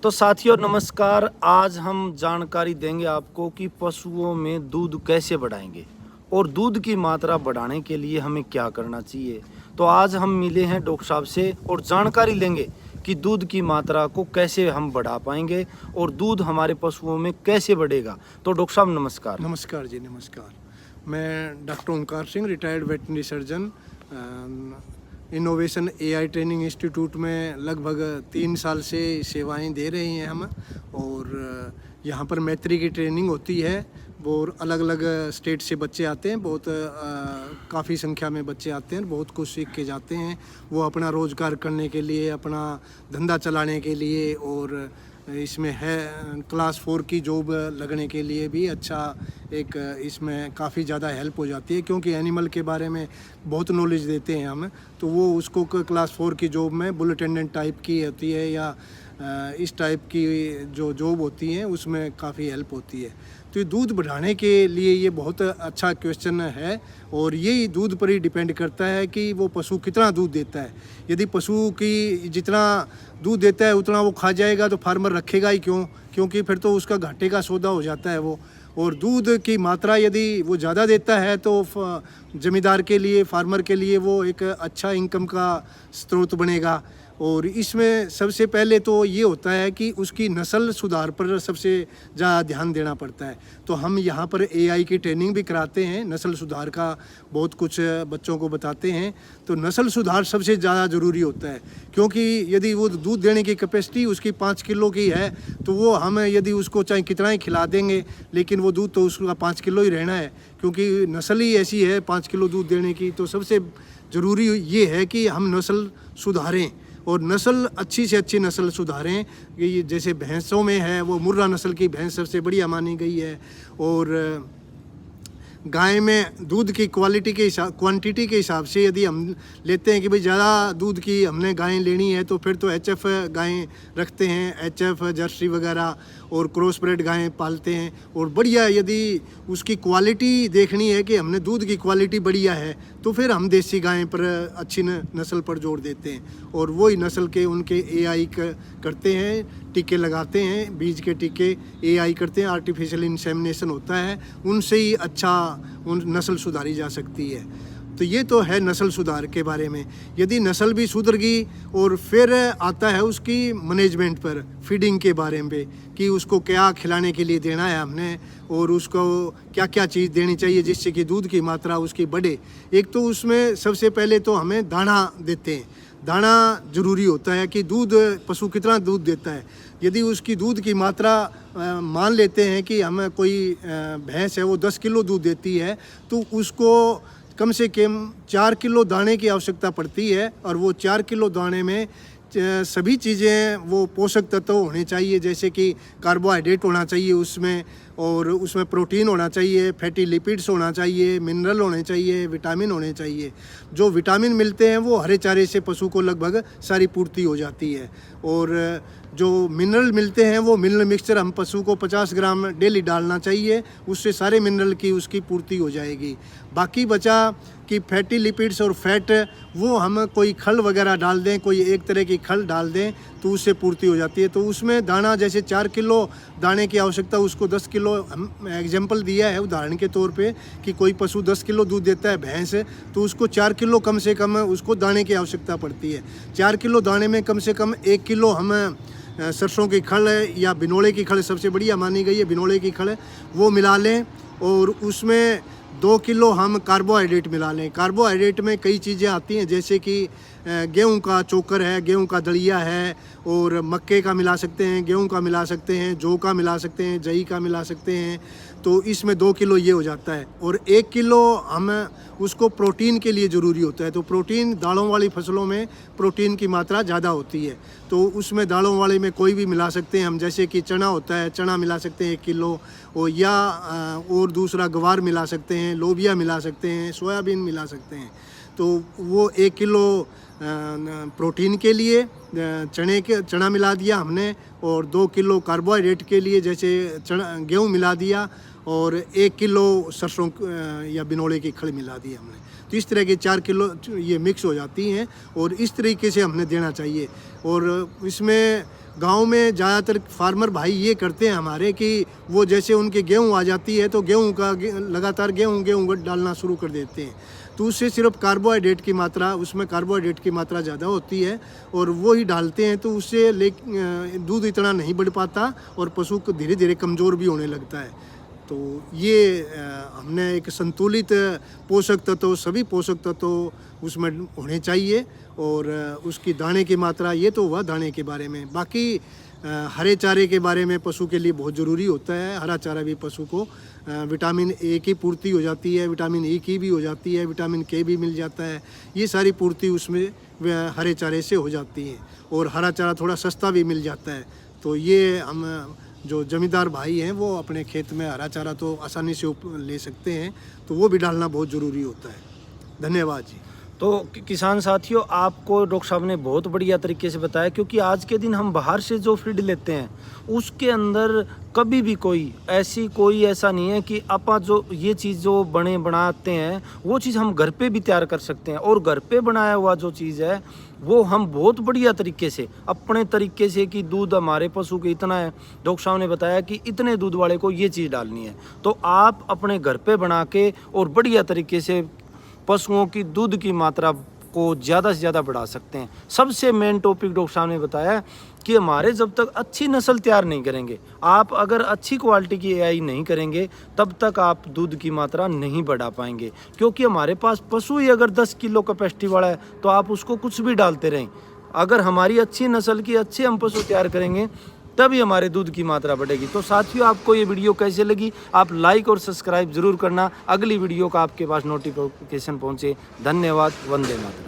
तो साथियों नमस्कार। आज हम जानकारी देंगे आपको कि पशुओं में दूध कैसे बढ़ाएंगे और दूध की मात्रा बढ़ाने के लिए हमें क्या करना चाहिए। तो आज हम मिले हैं डॉक्टर साहब से और जानकारी लेंगे कि दूध की मात्रा को कैसे हम बढ़ा पाएंगे और दूध हमारे पशुओं में कैसे बढ़ेगा। तो डॉक्टर साहब नमस्कार। नमस्कार जी, नमस्कार। मैं doctor Omkar Singh, retired veterinary surgeon, innovation AI training institute में लगभग 3 साल से सेवाएं दे रहे हैं हम। और यहाँ पर मैत्री की ट्रेनिंग होती है। वो अलग अलग स्टेट से बच्चे आते हैं, बहुत काफ़ी संख्या में बच्चे आते हैं, बहुत कुछ सीख के जाते हैं। वो अपना रोज़गार करने के लिए, अपना धंधा चलाने के लिए, और इसमें है क्लास 4 की जॉब लगने के लिए भी अच्छा एक इसमें काफ़ी ज़्यादा हेल्प हो जाती है, क्योंकि एनिमल के बारे में बहुत नॉलेज देते हैं हम। तो वो उसको क्लास 4 की जॉब में बुल अटेंडेंट टाइप की होती है या इस टाइप की जो जॉब होती है उसमें काफ़ी हेल्प होती है। तो ये दूध बढ़ाने के लिए ये बहुत अच्छा क्वेश्चन है, और यही दूध पर ही डिपेंड करता है कि वो पशु कितना दूध देता है। यदि पशु की जितना दूध देता है उतना वो खा जाएगा तो फार्मर रखेगा ही क्यों, क्योंकि फिर तो उसका घाटे का सौदा हो जाता है वो। और दूध की मात्रा यदि वो ज़्यादा देता है तो ज़मींदार के लिए, फार्मर के लिए वो एक अच्छा इनकम का स्रोत बनेगा। और इसमें सबसे पहले तो ये होता है कि उसकी नस्ल सुधार पर सबसे ज़्यादा ध्यान देना पड़ता है। तो हम यहाँ पर एआई की ट्रेनिंग भी कराते हैं, नस्ल सुधार का बहुत कुछ बच्चों को बताते हैं। तो नस्ल सुधार सबसे ज़्यादा ज़रूरी होता है, क्योंकि यदि वो दूध देने की कैपेसिटी उसकी 5 किलो की है तो वो हम यदि उसको चाहे कितना ही खिला देंगे, लेकिन वो दूध तो उसका 5 किलो ही रहना है, क्योंकि नस्ल ही ऐसी है 5 किलो दूध देने की। तो सबसे ज़रूरी ये है कि हम नस्ल सुधारें, और नस्ल अच्छी से अच्छी नस्ल सुधारें। कि जैसे भैंसों में है वो मुर्रा नस्ल की भैंस सबसे बढ़िया मानी गई है। और गाय में दूध की क्वांटिटी के हिसाब से यदि हम लेते हैं कि भाई ज़्यादा दूध की हमने गायें लेनी है तो फिर तो एचएफ गायें रखते हैं, एचएफ जर्सी वगैरह, और क्रॉस ब्रेड गायें पालते हैं। और बढ़िया यदि उसकी क्वालिटी देखनी है कि हमने दूध की क्वालिटी बढ़िया है तो फिर हम देसी गायें पर अच्छी नस्ल पर जोर देते हैं, और वही नस्ल के उनके एआई करते हैं, टीके लगाते हैं, बीज के टीके एआई करते हैं, आर्टिफिशियल इंसेमिनेशन होता है, उनसे ही अच्छा उन नस्ल सुधारी जा सकती है। तो ये तो है नस्ल सुधार के बारे में। यदि नस्ल भी सुधर गई, और फिर आता है उसकी मैनेजमेंट पर, फीडिंग के बारे में कि उसको क्या खिलाने के लिए देना है हमने, और उसको क्या क्या चीज़ देनी चाहिए जिससे कि दूध की मात्रा उसकी बढ़े। एक तो उसमें सबसे पहले तो हमें दाना देते हैं। दाना ज़रूरी होता है कि दूध पशु कितना दूध देता है। यदि उसकी दूध की मात्रा मान लेते हैं कि हमें कोई भैंस है वो 10 किलो दूध देती है, तो उसको कम से कम 4 किलो दाने की आवश्यकता पड़ती है। और वो 4 किलो दाने में सभी चीज़ें, वो पोषक तत्व होने चाहिए, जैसे कि कार्बोहाइड्रेट होना चाहिए उसमें, और उसमें प्रोटीन होना चाहिए, फैटी लिपिड्स होना चाहिए, मिनरल होने चाहिए, विटामिन होने चाहिए। जो विटामिन मिलते हैं वो हरे चारे से पशु को लगभग सारी पूर्ति हो जाती है। और जो मिनरल मिलते हैं वो मिनरल मिक्सचर हम पशु को 50 ग्राम डेली डालना चाहिए, उससे सारे मिनरल की उसकी पूर्ति हो जाएगी। बाकी बचा कि फैटी लिपिड्स और फैट, वो हम कोई खल वगैरह डाल दें, कोई एक तरह की खल डाल दें तो उससे पूर्ति हो जाती है। तो उसमें दाना जैसे 4 किलो दाने की आवश्यकता, उसको 10 किलो हम एग्जाम्पल दिया है उदाहरण के तौर पे, कि कोई पशु 10 किलो दूध देता है भैंस, तो उसको 4 किलो कम से कम उसको दाने की आवश्यकता पड़ती है। 4 किलो दाने में कम से कम 1 किलो हम सरसों की खल या बिनोले की खल सबसे बढ़िया मानी गई है, बिनोले की खल वो मिला लें। और उसमें 2 किलो हम कार्बोहाइड्रेट मिला लें। कार्बोहाइड्रेट में कई चीज़ें आती हैं, जैसे कि गेहूं का चोकर है, गेहूं का दलिया है, और मक्के का मिला सकते हैं, गेहूं का मिला सकते हैं, जौ का मिला सकते हैं, जई का मिला सकते हैं। तो इसमें 2 किलो ये हो जाता है। और 1 किलो हम उसको प्रोटीन के लिए ज़रूरी होता है। तो प्रोटीन, दालों वाली फसलों में प्रोटीन की मात्रा ज़्यादा होती है, तो उसमें दालों वाले में कोई भी मिला सकते हैं हम, जैसे कि चना होता है, चना मिला सकते हैं 1 किलो, और दूसरा गवार मिला सकते हैं, लोबिया मिला सकते हैं, सोयाबीन मिला सकते हैं। तो वो 1 किलो प्रोटीन के लिए चना मिला दिया हमने, और 2 किलो कार्बोहाइड्रेट के लिए जैसे गेहूँ मिला दिया, और 1 किलो सरसों या बिनोले की खल मिला दी हमने। तो इस तरह के 4 किलो ये मिक्स हो जाती हैं, और इस तरीके से हमने देना चाहिए। और इसमें गांव में ज़्यादातर फार्मर भाई ये करते हैं हमारे कि वो जैसे उनके गेहूं आ जाती है तो गेहूं का लगातार गेहूं डालना शुरू कर देते हैं, तो उससे सिर्फ कार्बोहाइड्रेट की मात्रा, उसमें कार्बोहाइड्रेट की मात्रा ज़्यादा होती है और वो ही डालते हैं, तो उससे दूध इतना नहीं बढ़ पाता और पशु को धीरे धीरे कमज़ोर भी होने लगता है। तो ये हमने एक संतुलित पोषक तत्व, सभी पोषक तत्व उसमें होने चाहिए और उसकी दाने की मात्रा, ये तो हुआ दाने के बारे में। बाकी हरे चारे के बारे में पशु के लिए बहुत ज़रूरी होता है। हरा चारा भी पशु को विटामिन ए की पूर्ति हो जाती है, विटामिन ई की भी हो जाती है, विटामिन के भी मिल जाता है, ये सारी पूर्ति उसमें हरे चारे से हो जाती है और हरा चारा थोड़ा सस्ता भी मिल जाता है। तो ये हम जो जमींदार भाई हैं वो अपने खेत में हरा चारा तो आसानी से ले सकते हैं, तो वो भी डालना बहुत ज़रूरी होता है। धन्यवाद जी। तो किसान साथियों, आपको डॉक्टर साहब ने बहुत बढ़िया तरीके से बताया, क्योंकि आज के दिन हम बाहर से जो फीड लेते हैं उसके अंदर कभी भी कोई ऐसा नहीं है कि आपा जो ये चीज़ जो बनाते हैं वो चीज़ हम घर पे भी तैयार कर सकते हैं, और घर पे बनाया हुआ जो चीज़ है वो हम बहुत बढ़िया तरीके से अपने तरीके से कि दूध हमारे पशु के इतना है, डॉक्टर साहब ने बताया कि इतने दूध वाले को ये चीज़ डालनी है, तो आप अपने घर पे बना के और बढ़िया तरीके से पशुओं की दूध की मात्रा को ज़्यादा से ज़्यादा बढ़ा सकते हैं। सबसे मेन टॉपिक डॉक्टर साहब ने बताया कि हमारे जब तक अच्छी नस्ल तैयार नहीं करेंगे, आप अगर अच्छी क्वालिटी की एआई नहीं करेंगे, तब तक आप दूध की मात्रा नहीं बढ़ा पाएंगे। क्योंकि हमारे पास पशु ही अगर 10 किलो कैपेसिटी वाला है तो आप उसको कुछ भी डालते रहें, अगर हमारी अच्छी नस्ल की अच्छे हम पशु तैयार करेंगे तभी हमारे दूध की मात्रा बढ़ेगी। तो साथियों, आपको ये वीडियो कैसे लगी, आप लाइक और सब्सक्राइब जरूर करना, अगली वीडियो का आपके पास नोटिफिकेशन पहुंचे। धन्यवाद। वंदे मातरम।